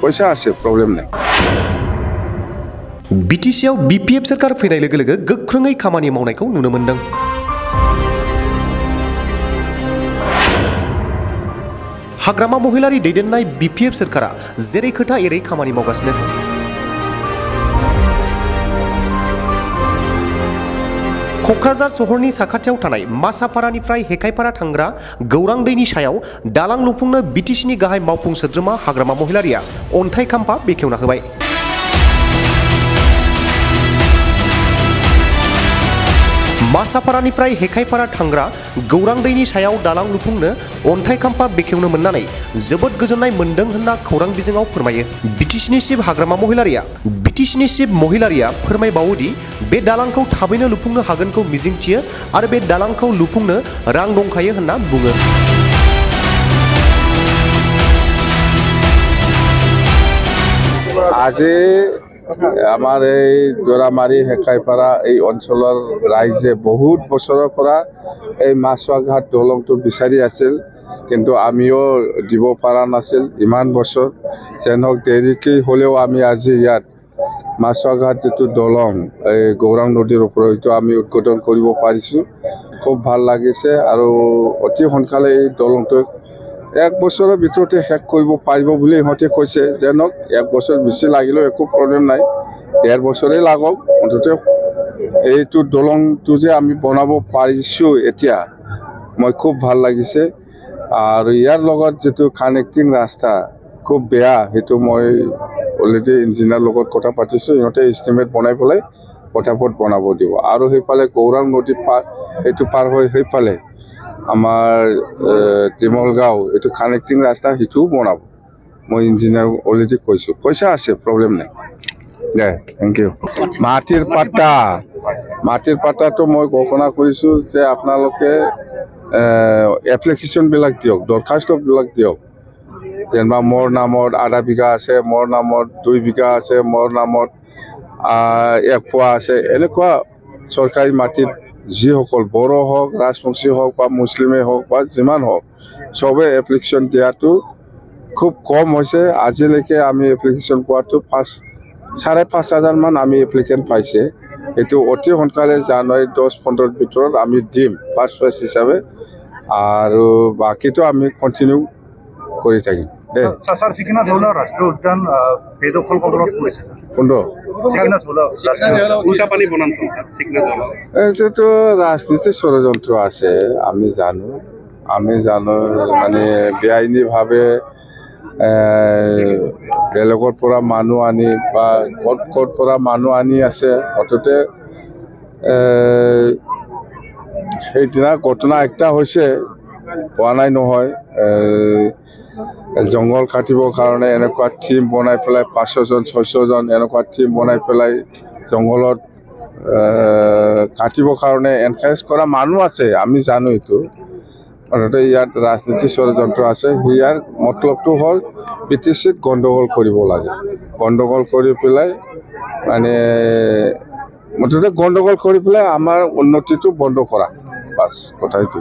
পয়সা আছে প্রবলেম নাই बिटिसिआव BPF सरकार फैनाय लोगो लोगो गोख्रोङै खामानि मावनायखौ नुनो मोन्दों। हाग्रामा महिलारि दैदेननाय BPF सरकारा जेरै खोथा एरै खामानि मावगासिनो। क'क्राझार सहरनि साखाथियाव थानाय मासापारानिफ्राय हेखायपारा थांग्रा गौरां दैनि सायाव दालां लुफुंनो बिटिसिनि गाहाय मावफुं सोद्रोमा हाग्रामा महिलारिया अन्थाइ खाम्फा बेखेवना होबाय। मासापारानिफ्राय हेखायपारा थांग्रा गौरां दैनि सायाव दालां लुफुंनो अन्थाइ खाम्फा बेखेवनो मोननानै जोबोद गोजोननाय मोन्दों होनना खौरां बिजोङाव फोरमायो बिटिसिनि चिफ हाग्रामा महिलारिया फोरमायबावोदि बे दालांखौ थाबैनो लुफुंनो हागोनखौ मिजिंथियो आरो बे दालांखौ लुफुंनो रां दंखायो होनना बुङो। আজি আমার এই দোরামারি হেকাইপাড়া এই অঞ্চলের রাইজে বহুত বছরের পৰা এই মাছুৱাঘাট দলংটো বিচাৰি আছিল কিন্তু আমিও দিব পৰা নাছিল ইমান বছৰ যেন হোক দেৰিকৈ হলেও আমি আজি ইয়াত মাছুৱাঘাট যেটো দলং এই গৌৰাং নদীৰ ওপৰত আমি উদ্বোধন কৰিব পাৰিছো খুব ভাল লাগিছে আৰু অতি সোনকালে এই দলংটো এক বছৰৰ ভিতৰতে শেষ কৰিব পাৰিব বুলি ইহঁতে কৈছে যেনক এক বছৰ বেছি লাগিলেও একো প্ৰব্লেম নাই 1.5 বছৰেই লাগক অন্তত এইটো দলংটো যে আমি বনাব পাৰিছো এতিয়া মই খুব ভাল লাগিছে আৰু ইয়াৰ লগত যেটো কানেক্টিং ৰাস্তা খুব বেয়া হেতু মই অলৰেডি ইঞ্জিনিয়াৰ লগত কথা পাতিছো ইহঁতে এস্টিমেট বনাই পেলাই পটাপট বনাব দিব আৰু সেইফালে গৌৰাং নদী এইটো পাৰ হৈ সেইফালে আমার তিমলগাঁও এইটো কানেক্টিং রাস্তা হিটুও বনাব মই ইঞ্জিনিয়ার অলরেডি কৈছো পয়সা আছে প্রবলেম নাই দে থ্যাংক ইউ মাটির পাট্টাটো মই ঘোষণা কৰিছো যে আপোনালোকে এপ্লিকেশন বিলাক দিয়ক দরখাস্ত বিলাক দিয়ক যেনবা মোর নামত আধা বিঘা আছে মোর নামত 2 বিঘা আছে মোর নামত 1 পোৱা আছে এনেকুৱা সরকারি মাটিত যিসকল বড়ো হোক রাজবংশী হোক বা মুসলিমে হোক বা যিমান হোক সবে এপ্লিকেশন দিয়াটো খুব কম হৈছে আজিলৈকে আমি এপ্লিকেশন পোৱাটো 5,500 মান আমি এপ্লিকেন্ট পাইছে এটো অতি সোনকালে জানুৱাৰী 10-15 ভিতৰত আমি দিম ফাৰ্স্ট ফেজ হিচাপে আৰু বাকিটো আমি কন্টিনিউ কৰি থাকিম দে সাসাৰ সিকিনা ঝোলা ৰাষ্ট্ৰীয় উদ্যান বেদখল কবলত কৰেছে কোনটো সিকিনা ঝোলা উল্টা পানি বনাঞ্চল সিকিনা ঝোলা এইটো ৰাজনীতিৰ ষড়যন্ত্ৰ আছে আমি জানো মানে বেআইনীভাৱে বেলেগৰ পৰা মানুহ আনি বা ক'ত পৰা মানুহ আনি আছে অততে সেইদিনা ঘটনা একটা হৈছে হোৱা নাই নহয় জংগল কাটিবৰ কাৰণে এনেকুৱা টিম বনাই পেলাই 500 জন 600 জন এনেকুৱা টিম বনাই পেলাই জংগলত কাটিবৰ কাৰণে এনকাৰেজ কৰা মানুহ আছে আমি জানো এইটো অৰ্থাৎ ইয়াত ৰাজনীতি ষড়যন্ত্ৰ আছে ইয়াৰ মতলবটো হ'ল বিটিচিত গণ্ডগোল কৰিব লাগে গণ্ডগোল কৰি পেলাই মানে মুঠতে গণ্ডগোল কৰি পেলাই আমাৰ উন্নতিটো বন্ধ কৰা বাস কথাইটো